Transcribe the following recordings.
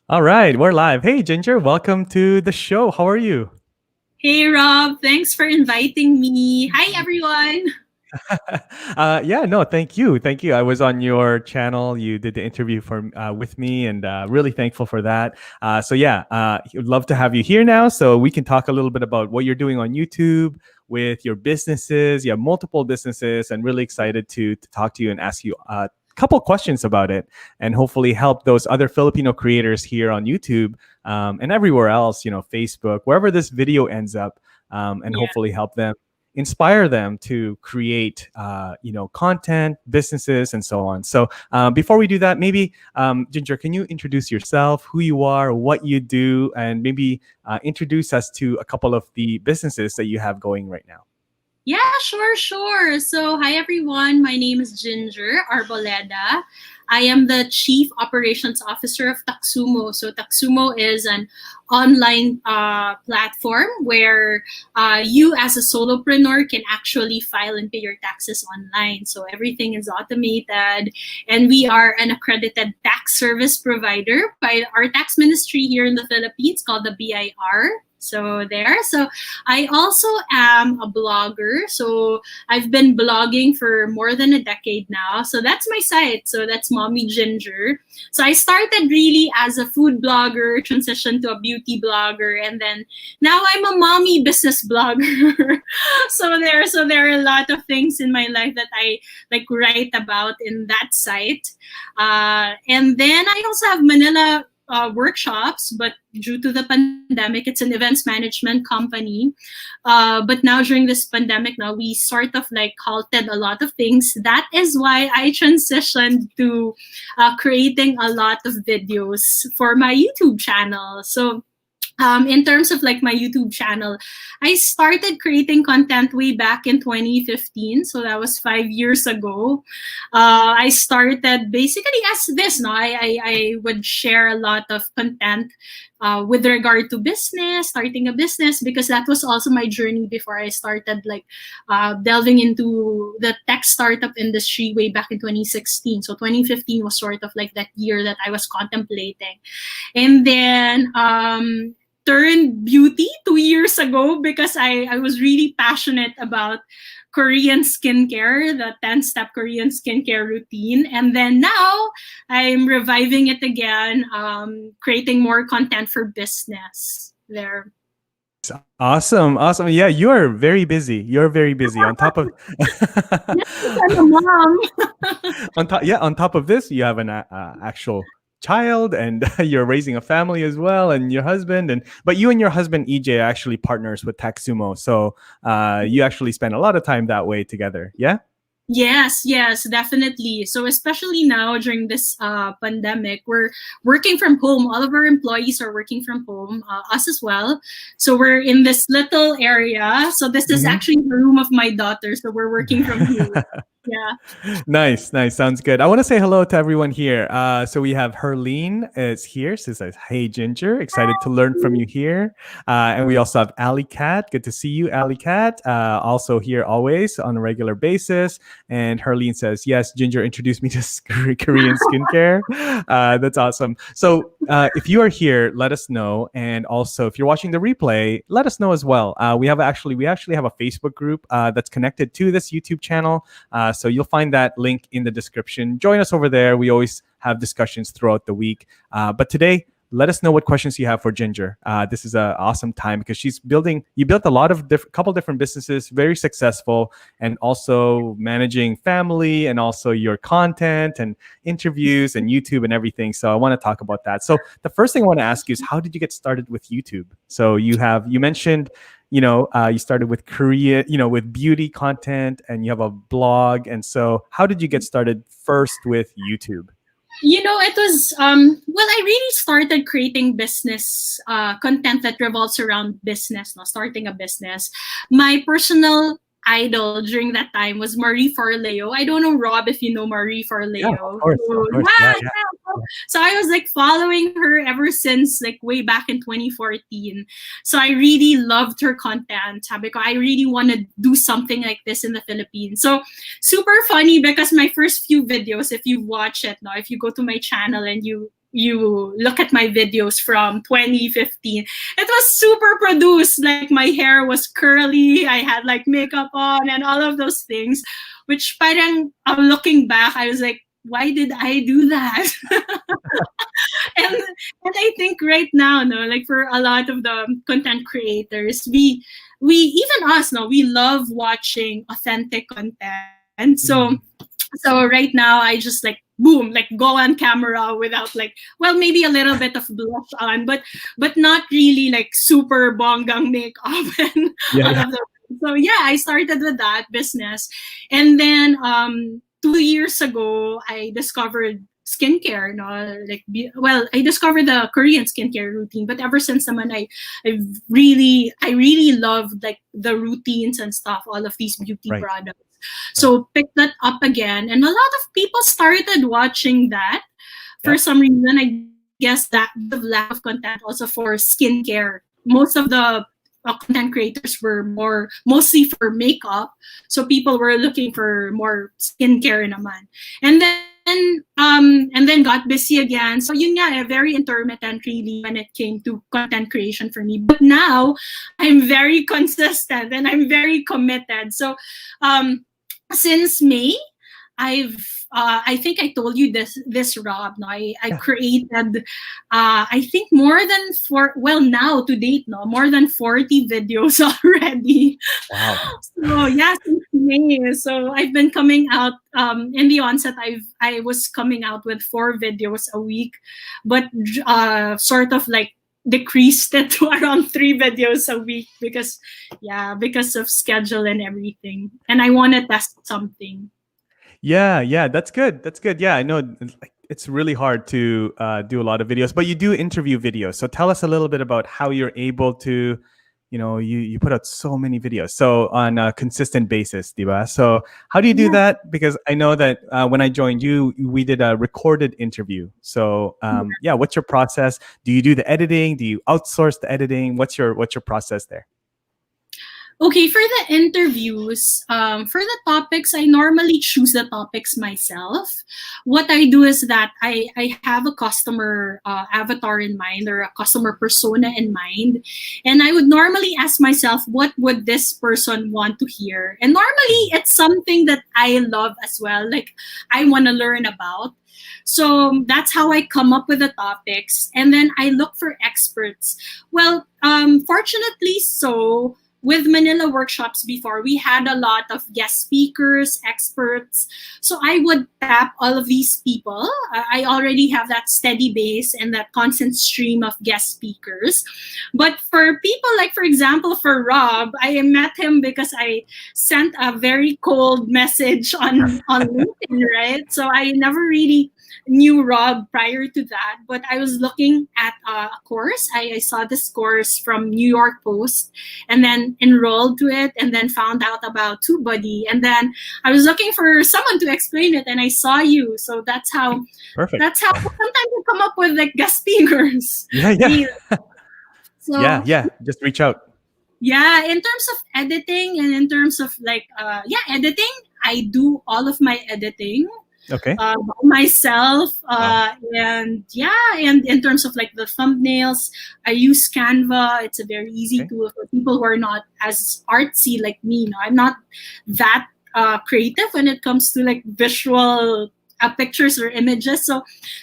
All right, we're live. Hey, Ginger, welcome to the show. How are you? Hey Rob, thanks for inviting me. Hi everyone. Yeah, no, thank you, thank you. I was on your channel. You did the interview for with me, and really thankful for that. So yeah, would love to have you here now, so we can talk a little bit about what you're doing on YouTube with your businesses. You have multiple businesses, and really excited to talk to you and ask you a couple questions about it, and hopefully help those other Filipino creators here on YouTube and everywhere else. Facebook, wherever this video ends up, and Yeah. hopefully help them inspire them to create content, businesses, and so on. So before we do that, maybe Ginger, can you introduce yourself, who you are, what you do, and maybe introduce us to a couple of the businesses that you have going right now? Yeah, sure. So, hi everyone. My name is Ginger Arboleda. I am the Chief Operations Officer of Taxumo. So, Taxumo is an online platform where you, as a solopreneur, can actually file and pay your taxes online. So, everything is automated, and we are an accredited tax service provider by our tax ministry here in the Philippines called the BIR. So I also am a blogger. So I've been blogging for more than a decade now. So that's my site. So that's Mommy Ginger. So I started really as a food blogger, transitioned to a beauty blogger, and then now I'm a mommy business blogger. So there are a lot of things in my life that I like write about in that site. And then I also have Manila workshops, but due to the pandemic, it's an events management company. But now during this pandemic, now we sort of like halted a lot of things. That is why I transitioned to creating a lot of videos for my YouTube channel. So in terms of like my YouTube channel, I started creating content way back in 2015. So that was 5 years ago. I started basically as this. No, I would share a lot of content with regard to business, starting a business, because that was also my journey before I started like delving into the tech startup industry way back in 2016. So 2015 was sort of like that year that I was contemplating. And then turned beauty 2 years ago because I was really passionate about Korean skincare, the 10-step Korean skincare routine. And then now I'm reviving it again, creating more content for business there. Awesome. Yeah, you are very busy. You're very busy. On top of I'm a mom. on top of this, you have an actual child, and you're raising a family as well, and your husband. And but you and your husband EJ are actually partners with Taxumo, so you actually spend a lot of time that way together. Yeah. Yes, definitely. So especially now during this pandemic, we're working from home. All of our employees are working from home, us as well. So we're in this little area. So this is Mhm. actually the room of my daughter. So we're working from here. Yeah. Nice. Sounds good. I want to say hello to everyone here. So we have Herlene is here. She says, "Hey, Ginger, excited to learn from you here." And we also have Ali Cat. Good to see you, Ali Cat. Also here always on a regular basis. And Herlene says, "Yes, Ginger introduced me to Korean skincare." That's awesome. So if you are here, let us know. And also, if you're watching the replay, let us know as well. We actually have a Facebook group that's connected to this YouTube channel. So you'll find that link in the description. Join us over there. We always have discussions throughout the week. But today, let us know what questions you have for Ginger. This is an awesome time because you built a lot of couple different businesses, very successful, and also managing family and also your content and interviews and YouTube and everything. So I want to talk about that. So the first thing I want to ask you is, how did you get started with YouTube? So you mentioned you started with Korea, with beauty content, and you have a blog. And so how did you get started first with YouTube? It was well, I really started creating business content that revolves around business, no, starting a business. My personal idol during that time was Marie Forleo. I don't know, Rob, if you know Marie Yeah, of Forleo. course, So, of course. yeah, Yeah, yeah. yeah. So I was like following her ever since like way back in 2014. So I really loved her content because I really want to do something like this in the Philippines. So super funny because my first few videos, if you watch it now, if you go to my channel and you you look at my videos from 2015, it was super produced. Like my hair was curly, I had like makeup on and all of those things, which parang looking back, I was like, why did I do that? And I think right now, no, like for a lot of the content creators, we even us, no, we love watching authentic content. So Mhm. so right now I just like boom, like go on camera without like, well, maybe a little bit of blush on, but not really like super bonggang makeup and Yeah, all yeah. of the. So yeah, I started with that business, and then 2 years ago I discovered skincare. No, like well, I discovered the Korean skincare routine, but ever since naman I really loved like the routines and stuff, all of these beauty Right, products. right. So picked that up again, and a lot of people started watching that. For Yep. some reason, I guess that because of lack of content also for skincare. Most of the content creators were mostly for makeup, so people were looking for more skincare naman. And then got busy again. So yun nga, very intermittent really when it came to content creation for me. But now I'm very consistent and I'm very committed. So um since May, I've I think I told you this, Rob. No, I Yeah. created I think more than four, well, now to date, no, more than 40 videos already. Wow. So yeah, since May. So I've been coming out in the onset. I was coming out with 4 videos a week, but sort of like decreased it to around 3 videos a week because yeah, because of schedule and everything. And I want to test something. Yeah, yeah, that's good. That's good. Yeah, I know it's really hard to do a lot of videos, but you do interview videos. So tell us a little bit about how you're able to, you put out so many videos, so on a consistent basis, diba? So how do you do Yeah. that? Because I know that when I joined you, we did a recorded interview. So yeah, what's your process? Do you do the editing? Do you outsource the editing? What's your process there? Okay, for the interviews, for the topics, I normally choose the topics myself. What I do is that I have a customer avatar in mind or a customer persona in mind. And I would normally ask myself, what would this person want to hear? And normally it's something that I love as well, like I want to learn about. So that's how I come up with the topics. And then I look for experts. Well, fortunately, so with Manila workshops before, we had a lot of guest speakers, experts. So I would tap all of these people. I already have that steady base and that constant stream of guest speakers. But for people like, for example, for Rob, I met him because I sent a very cold message on LinkedIn, right? So I never really knew Rob prior to that, but I was looking at a course. I saw this course from New York Post and then enrolled to it and then found out about TubeBuddy. And then I was looking for someone to explain it and I saw you. So Perfect. that's how sometimes I come up with like guest speakers. Yeah, yeah. Really. Yeah, So yeah. Just reach out. yeah, in terms of editing and in terms of like yeah, editing, I do all of my editing Okay. myself, Wow. and yeah, and in terms of like the thumbnails, I use Canva. It's a very easy Okay. tool for people who are not as artsy like me. No, I'm not that creative when it comes to like visual pictures or images.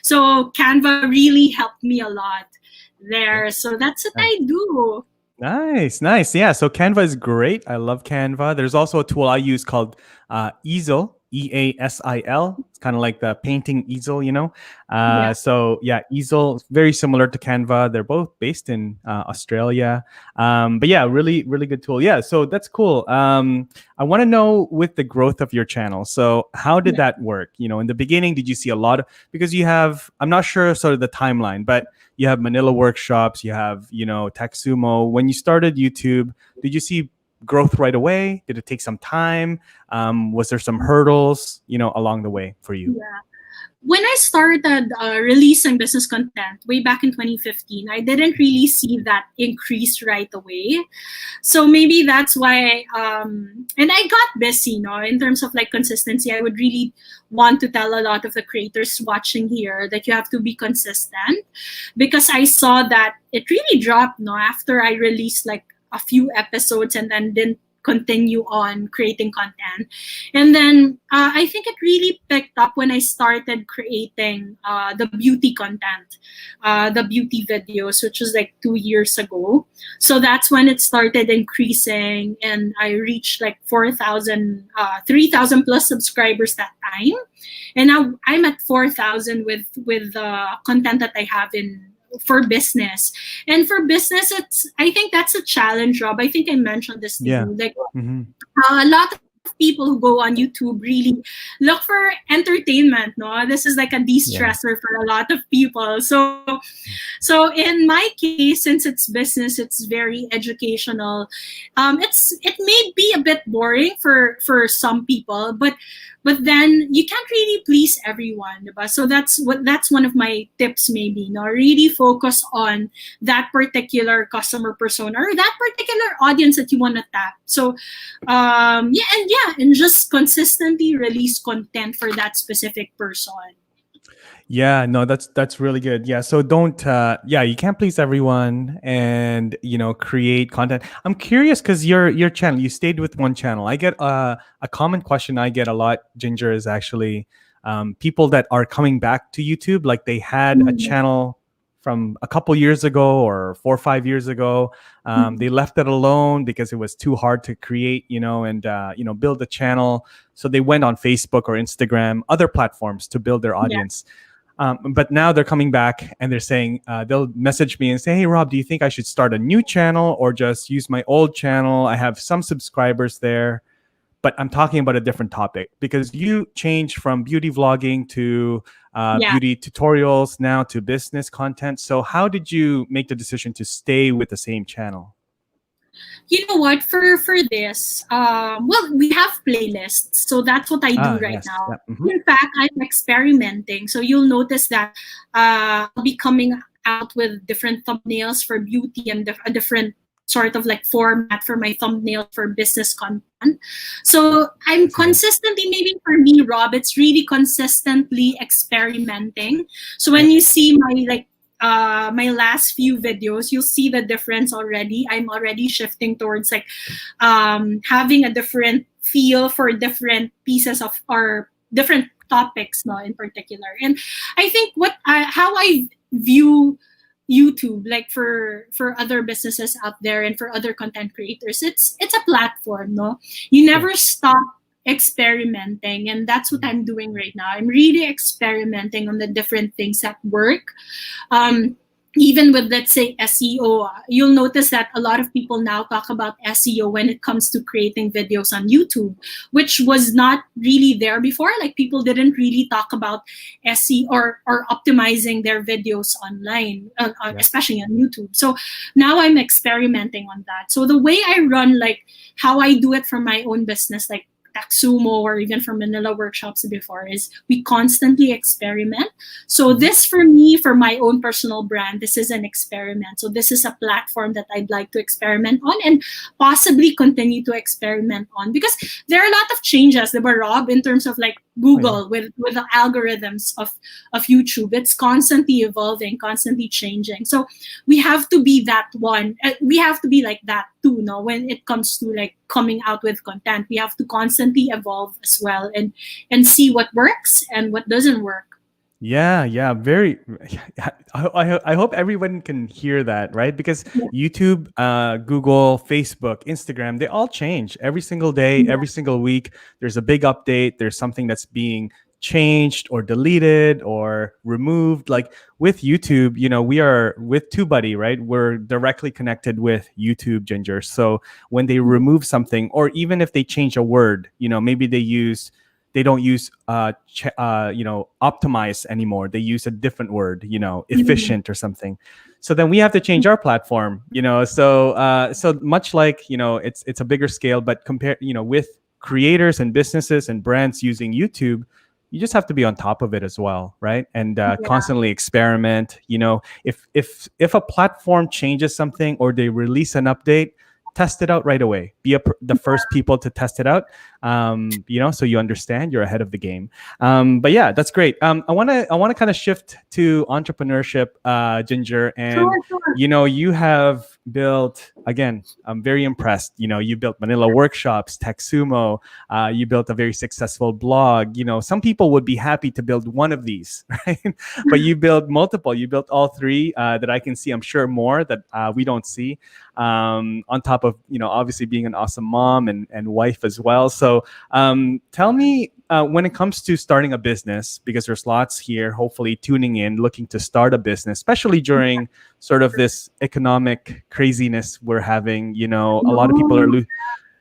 So Canva really helped me a lot Okay. there. So that's what Nice. I do. Nice, nice. Yeah, so Canva is great. I love Canva. There's also a tool I use called Easel, Easil. It's kind of like the painting easel, you know. Yeah. So yeah, Easel is very similar to Canva. They're both based in Australia. But yeah, really, really good tool. Yeah, so that's cool. I want to know with the growth of your channel. So how did Yeah. that work? In the beginning, did you see a lot of, because you have, I'm not sure sort of the timeline, but you have Manila workshops, you have, Taxumo. When you started YouTube, did you see growth right away? Did it take some time? Was there some hurdles, along the way for you? Yeah. when I started releasing business content way back in 2015, I didn't really see that increase right away. So maybe that's why, and I got busy, in terms of like consistency. I would really want to tell a lot of the creators watching here that you have to be consistent, because I saw that it really dropped, after I released like a few episodes and then didn't continue on creating content. And then I think it really picked up when I started creating the beauty content, the beauty videos, which was like 2 years ago. So that's when it started increasing, and I reached like 4,000, 3,000 plus subscribers that time. And now I'm at 4,000 with the content that I have in for business. And for business, I think that's a challenge, Rob. I think I mentioned this to Yeah. you. Like Mm-hmm. a lot of people who go on YouTube really look for entertainment. No, this is like a de-stressor for a lot of people. So in my case, since it's business, it's very educational. It may be a bit boring for some people, but then you can't really please everyone, diba? So that's one of my tips, maybe. No, really focus on that particular customer persona or that particular audience that you want to tap. So and just consistently release content for that specific person. Yeah, no, that's really good. Yeah, so don't you can't please everyone, and create content. I'm curious because your channel, you stayed with one channel. I get a common question I get a lot, Ginger, is actually people that are coming back to YouTube, like they had a channel from a couple years ago or 4 or 5 years ago. They left it alone because it was too hard to create, and build a channel. So they went on Facebook or Instagram, other platforms to build their audience. But now they're coming back and they're saying, they'll message me and say, hey, Rob, do you think I should start a new channel or just use my old channel? I have some subscribers there, but I'm talking about a different topic, because you changed from beauty vlogging to beauty tutorials, now to business content. So how did you make the decision to stay with the same channel? You know what? For this, well, we have playlists, so that's what I do right Yes. now. Yeah. Mm-hmm. In fact, I'm experimenting. So you'll notice that I'll be coming out with different thumbnails for beauty and a different sort of like format for my thumbnails for business content. So I'm consistently, maybe for me, Rob, it's really consistently experimenting. So when you see my last few videos, you'll see the difference already. I'm already shifting towards like having a different feel for different pieces of or different topics, no, in particular. And I think how I view YouTube, like for other businesses out there and for other content creators, it's a platform, no. You never stop experimenting, and that's what I'm doing right now. I'm really experimenting on the different things that work. Even with, let's say, SEO, you'll notice that a lot of people now talk about SEO when it comes to creating videos on YouTube, which was not really there before. Like, people didn't really talk about SEO or optimizing their videos online, especially on YouTube. So now I'm experimenting on that. So the way I run, like how I do it for my own business, like Taxumo or even for Manila workshops before, is we constantly experiment. So this, for me, for my own personal brand, this is an experiment. So this is a platform that I'd like to experiment on and possibly continue to experiment on, because there are a lot of changes, diba, Rob, in terms of like Google with the algorithms of YouTube. It's constantly evolving, constantly changing. So we have to be that one. We have to be like that too, no? When it comes to like coming out with content, we have to constantly evolve as well and see what works and what doesn't work. Yeah, very. I hope everyone can hear that, right? Because YouTube, Google, Facebook, Instagram, they all change every single day, every single week. There's a big update. There's something that's being changed or deleted or removed. Like with YouTube, we are with TubeBuddy, right? We're directly connected with YouTube, Ginger. So when they remove something, or even if they change a word, maybe they don't use optimize anymore. They use a different word, efficient or something. So then we have to change our platform, so much like, it's a bigger scale, but compare, with creators and businesses and brands using YouTube, you just have to be on top of it as well, right? And Yeah. constantly experiment. If a platform changes something or they release an update, test it out right away. Be the first people to test it out. So you understand you're ahead of the game. But yeah, that's great. I want to kind of shift to entrepreneurship, Ginger, and Sure, sure. you have built, again, I'm very impressed. You built Manila Workshops, TechSumo. You built a very successful blog. Some people would be happy to build one of these, right? But you built multiple. You built all three that I can see. I'm sure more that we don't see. On top of obviously being an awesome mom and wife as well. So tell me, when it comes to starting a business, because there's lots here hopefully tuning in looking to start a business, especially during sort of this economic craziness we're having. A lot of people are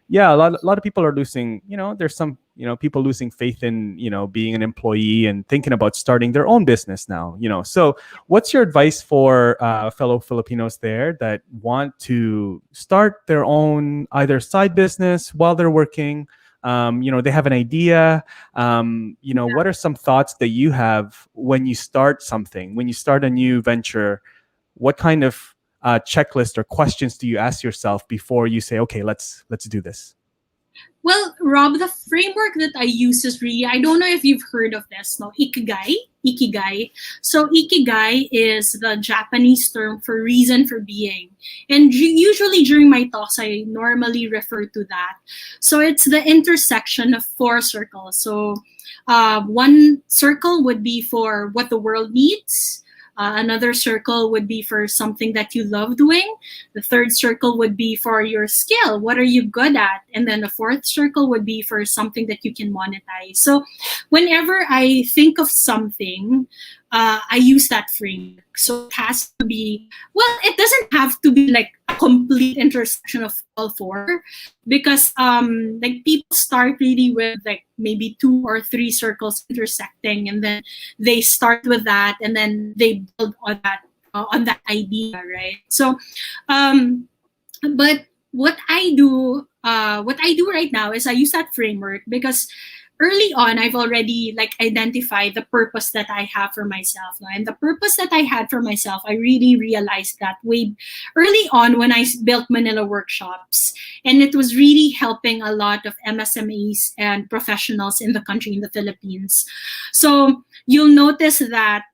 yeah, a lot of people are losing, there's some, people losing faith in, being an employee and thinking about starting their own business now. So what's your advice for fellow Filipinos there that want to start their own either side business while they're working? They have an idea. What are some thoughts that you have when you start something, when you start a new venture? What kind of checklist or questions do you ask yourself before you say, okay, let's do this? Well, Rob, the framework that I use is really, I don't know if you've heard of this, no? Ikigai. Ikigai. So Ikigai is the Japanese term for reason for being. And usually during my talks, I normally refer to that. So it's the intersection of four circles. So one circle would be for what the world needs. Another circle would be for something that you love doing. The third circle would be for your skill. What are you good at? And then the fourth circle would be for something that you can monetize. So whenever I think of something, I use that framework. So it has to be, well, it doesn't have to be like a complete intersection of all four, because like people start really with like maybe 2 or 3 circles intersecting, and then they start with that, and then they build on that idea, right? So, but what I do right now is I use that framework because early on I've already like identified the purpose that I have for myself, no? And the purpose that I had for myself, I really realized that way early on when I built Manila Workshops, and it was really helping a lot of MSMEs and professionals in the country, in the Philippines. So you'll notice that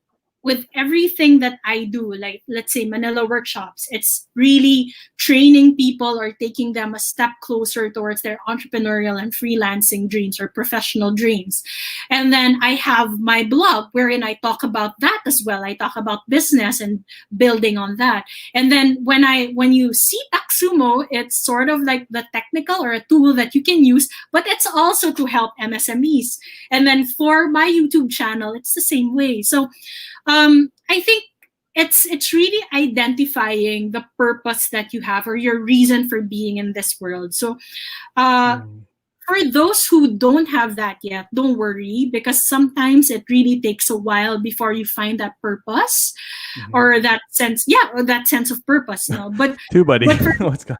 with everything that I do, like let's say Manila Workshops, it's really training people or taking them a step closer towards their entrepreneurial and freelancing dreams or professional dreams. And then I have my blog wherein I talk about that as well. I talk about business and building on that. And then when you see TechSumo, it's sort of like the technical or a tool that you can use, but it's also to help MSMEs. And then for my YouTube channel, it's the same way. So I think it's really identifying the purpose that you have or your reason for being in this world. So for those who don't have that yet, don't worry, because sometimes it really takes a while before you find that purpose or that sense, or that sense of purpose. But Too, buddy. What's going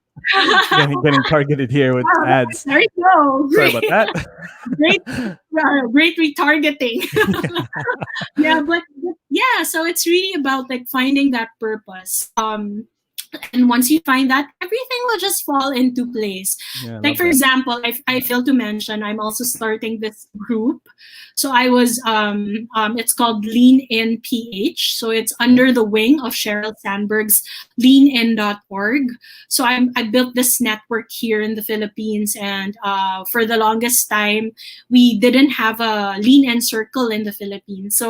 getting targeted here with ads. There you go. Sorry about that. Great retargeting. But so it's really about like finding that purpose. And once you find that, everything will just fall into place. Like for example, I failed to mention, I'm also starting this group. So I was, it's called Lean In PH. So it's under the wing of Sheryl Sandberg's leanin.org. So I built this network here in the Philippines, and for the longest time, we didn't have a Lean In circle in the Philippines.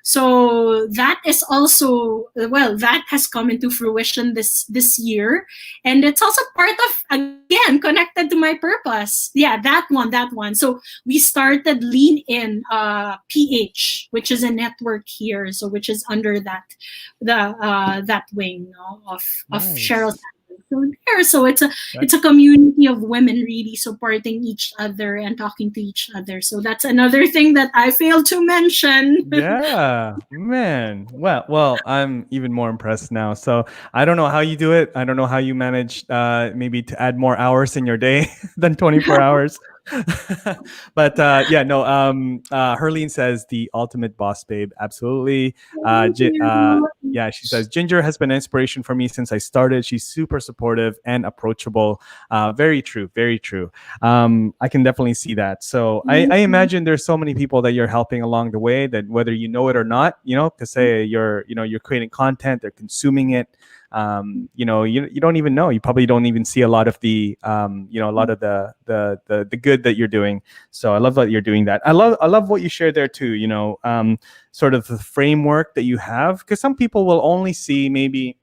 So that is also, well, that has come into fruition this year, and it's also part of, again, connected to my purpose. That one. So we started Lean In PH, which is a network here, so which is under that wing of Sheryl. So it's a community of women really supporting each other and talking to each other. So that's another thing that I failed to mention. Yeah, man. Well, I'm even more impressed now. So I don't know how you do it. I don't know how you manage maybe to add more hours in your day than 24 hours. But yeah, no. Herlene says the ultimate boss babe. Absolutely. Thank you. Yeah, she says Ginger has been an inspiration for me since I started. She's super supportive and approachable. Very true. Very true. I can definitely see that. So I imagine there's so many people that you're helping along the way that whether you know it or not, to say you're creating content, they're consuming it. You don't even know. You probably don't even see a lot of the a lot of the good that you're doing. So I love that you're doing that. I love what you shared there too. Sort of the framework that you have, because some people will only see maybe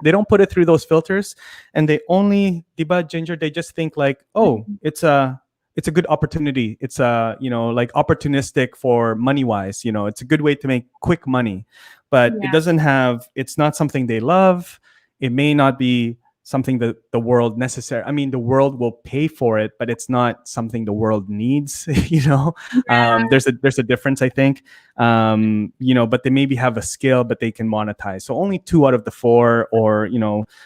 they don't put it through those filters, and they only debug Ginger. They just think like, oh, it's a good opportunity. It's like opportunistic for money wise. It's a good way to make quick money, but it Yeah. doesn't have. It's not something they love. It may not be something that the world necessary. I mean, the world will pay for it, but it's not something the world needs. Yeah. There's a difference, I think. But they maybe have a skill, but they can monetize. So only 2 out of the 4, or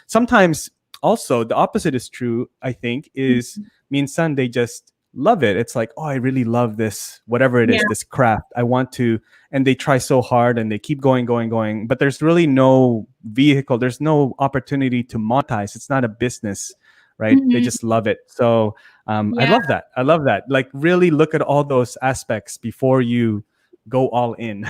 sometimes also the opposite is true. I think is me and son, they just love it. It's like, oh, I really love this, whatever it is, Yeah. this craft. I want to, and they try so hard and they keep going, going, going. But there's really no vehicle. There's no opportunity to monetize. It's not a business, right? They Mhm. just love it. So I Yeah. love that. I love that. Like really look at all those aspects before you go all in.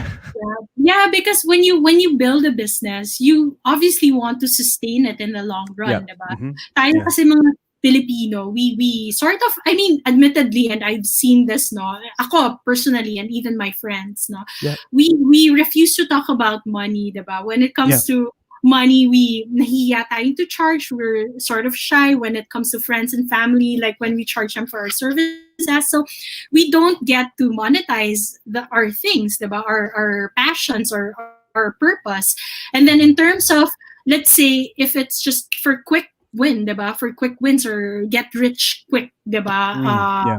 Yeah, because when you build a business, you obviously want to sustain it in the long Yeah. run, diba? Mm-hmm. Tayo Yeah. kasi mga Filipino, we sort of, I mean, admittedly, and I've seen this, no, ako personally, and even my friends, no, Yeah. we refuse to talk about money, diba? When it Yeah. comes to money, we nahiya tayong to charge. We're sort of shy when it comes to friends and family, like when we charge them for our services. So we don't get to monetize our things, diba? Our passions or our purpose. And then in terms of, let's say, if it's just for quick win, diba? For quick wins or get rich quick, diba? Yeah.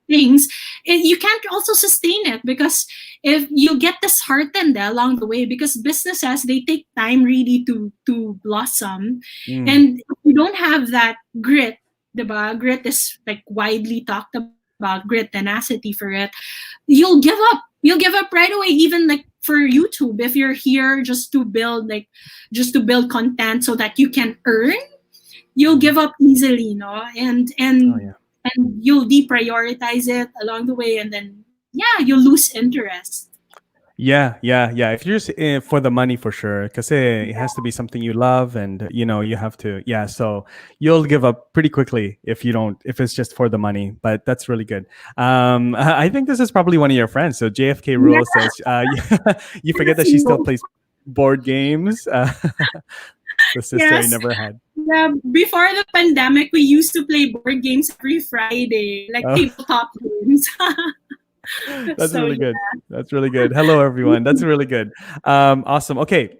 Things, you can't also sustain it because if you get disheartened along the way, because businesses, they take time really to blossom. And if you don't have that grit, diba? Grit is like widely talked about, grit, tenacity for it, you'll give up right away. Even like for YouTube, if you're here just to build content so that you can earn, you'll give up easily, no? and Oh and yeah. and you'll deprioritize it along the way, and then yeah, you'll lose interest. Yeah, yeah, yeah. If you're just for the money, for sure, because it has to be something you love, and you have to. Yeah, so you'll give up pretty quickly if you don't. If it's just for the money, but that's really good. I think this is probably one of your friends. So JFK Yeah, Rule says, you forget that that's she still you. plays board games. The sister I Yes. never had. Yeah, before the pandemic, we used to play board games every Friday, like Oh. tabletop games. That's So really yeah. good. That's really good. Hello, everyone. That's really good. Awesome. Okay.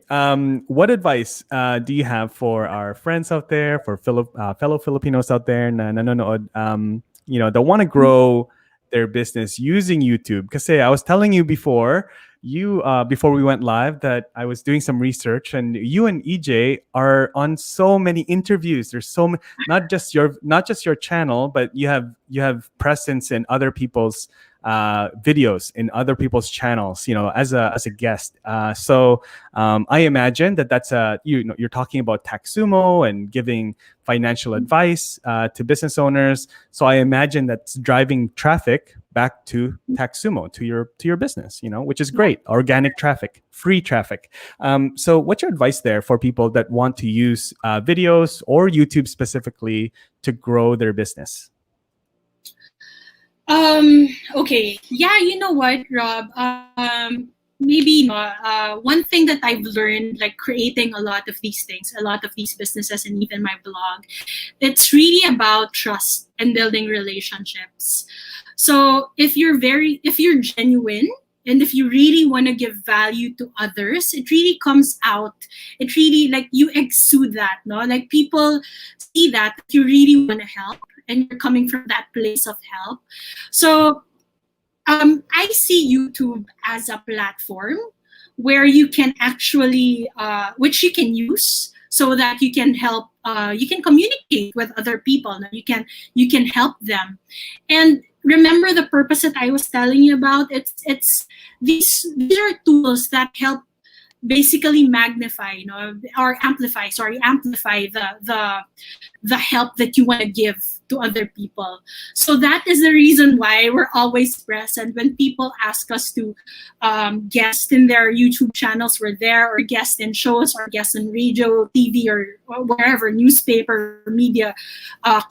What advice do you have for our friends out there, for fellow Filipinos out there, na nanonood, that want to grow their business using YouTube? Because I was telling you before we went live, that I was doing some research, and you and EJ are on so many interviews. There's so many, not just your channel, but you have presence in other people's videos in other people's channels, as a guest. So I imagine that's you're talking about Taxumo and giving financial advice to business owners. So I imagine that's driving traffic back to Taxumo, to your business, which is great. Organic traffic, free traffic. So what's your advice there for people that want to use videos or YouTube specifically to grow their business? Okay. Yeah, you know what, Rob? Maybe no. One thing that I've learned, like creating a lot of these things, a lot of these businesses, and even my blog, it's really about trust and building relationships. So if you're genuine, and if you really want to give value to others, it really comes out. It really, like, you exude that, no? Like, people see that you really want to help, and you're coming from that place of help. So I see YouTube as a platform where you can actually, which you can use so that you can help, you can communicate with other people. No? You can help them. And remember the purpose that I was telling you about. It's these are tools that help basically magnify, or amplify, amplify the help that you want to give to other people. So that is the reason why we're always present when people ask us to guest in their YouTube channels. We're there, or guest in shows, or guest in radio, TV, or wherever, newspaper, media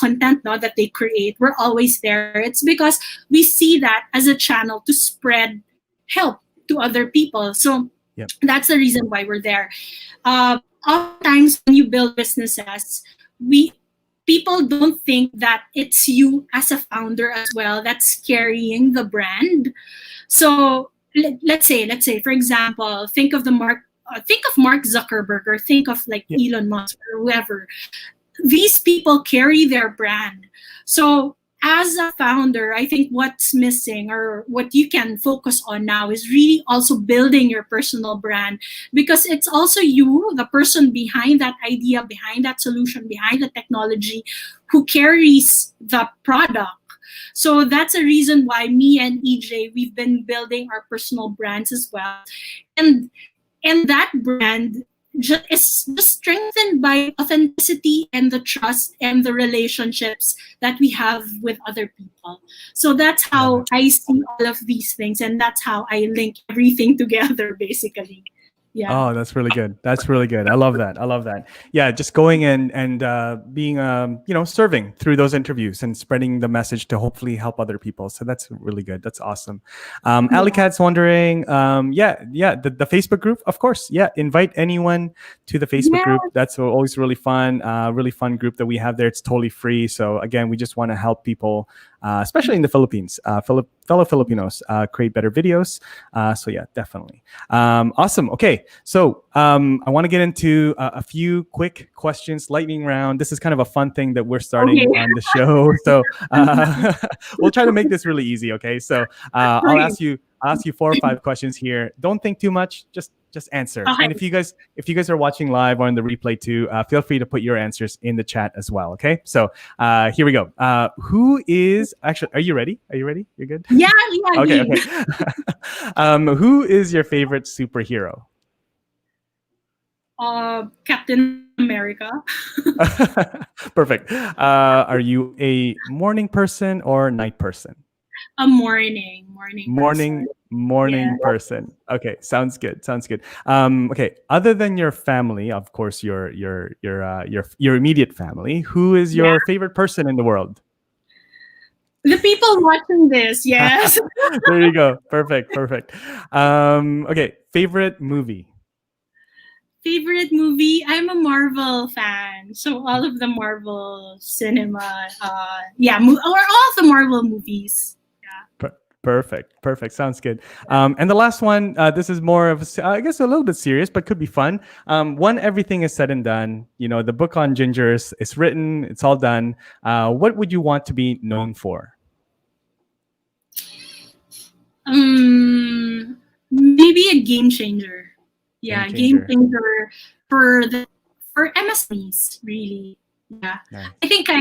content that they create. We're always there. It's because we see that as a channel to spread help to other people. So Yep. that's the reason why we're there. Oftentimes when you build businesses, people don't think that it's you as a founder as well that's carrying the brand. So let's say for example, think of Mark Zuckerberg, or think of like Elon Musk or whoever. These people carry their brand. So as a founder, I think what's missing, or what you can focus on now, is really also building your personal brand, because it's also you, the person behind that idea, behind that solution, behind the technology, who carries the product. So that's a reason why me and EJ, we've been building our personal brands as well. And that brand is just strengthened by authenticity and the trust and the relationships that we have with other people. So that's how I see all of these things, and that's how I link everything together, basically. Yeah. Oh, that's really good. That's really good. I love that. I love that. Yeah, just going and being serving through those interviews and spreading the message to hopefully help other people. So that's really good. That's awesome. Ali Cat's wondering, the Facebook group, of course. Yeah, invite anyone to the Facebook group. That's always really fun group that we have there. It's totally free. So again, we just want to help people, especially in the Philippines, fellow Filipinos create better videos. So yeah, definitely. Awesome. Okay. So I want to get into a few quick questions, lightning round. This is kind of a fun thing that we're starting on the show. So we'll try to make this really easy. Okay. So I'll ask you 4 or 5 questions here. Don't think too much. Just answer. Okay. And if you guys are watching live or in the replay too, feel free to put your answers in the chat as well. Okay. So here we go. Who is actually? Are you ready? You're good. Yeah. Okay. Who is your favorite superhero? Captain America. Perfect. Are you a morning person or night person? A morning person. Okay, sounds good. Okay, other than your family, of course, your immediate family, who is your favorite person in the world? The people watching this, yes. There you go. Perfect. Okay, favorite movie. I'm a Marvel fan, so all of the Marvel cinema, or all of the Marvel movies. Perfect. Sounds good. And the last one, this is more of, I guess, a little bit serious, but could be fun. When everything is said and done, the book on gingers is written, it's all done. What would you want to be known for? Maybe a game changer. Yeah, game changer for MSPs, really. Yeah, nice. I think I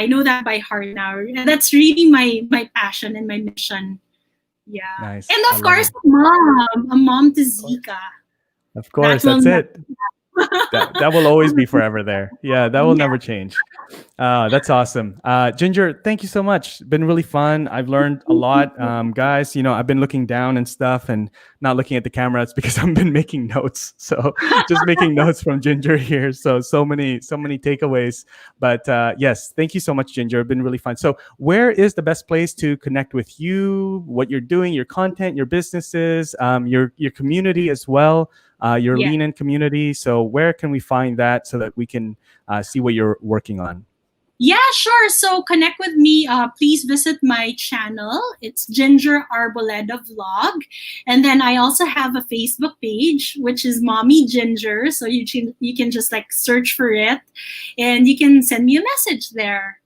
know that by heart now. That's really my passion and my mission. Yeah. Nice. And of course, a mom to Zika. Of course, that's it. that will always be forever there. Yeah, that will never change. That's awesome. Ginger, thank you so much. It's been really fun. I've learned a lot. Guys, I've been looking down and stuff and not looking at the camera. It's because I've been making notes. So just making notes from Ginger here. So many takeaways. But yes, thank you so much, Ginger. It's been really fun. So where is the best place to connect with you, what you're doing, your content, your businesses, your community as well? Your Lean In community. So where can we find that so that we can see what you're working on? Yeah, sure. So connect with me. Please visit my channel. It's Ginger Arboleda Vlog. And then I also have a Facebook page, which is Mommy Ginger. So you can just search for it and you can send me a message there.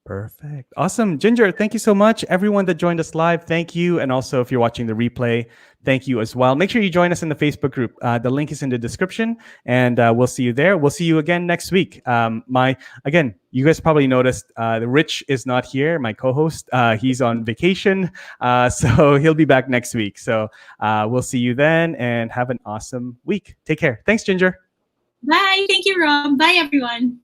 Perfect. Awesome. Ginger, thank you so much. Everyone that joined us live, thank you. And also, if you're watching the replay, thank you as well. Make sure you join us in the Facebook group. The link is in the description, and we'll see you there. We'll see you again next week. Again, you guys probably noticed the Rich is not here, my co-host. He's on vacation, so he'll be back next week. So we'll see you then, and have an awesome week. Take care. Thanks, Ginger. Bye. Thank you, Rob. Bye, everyone.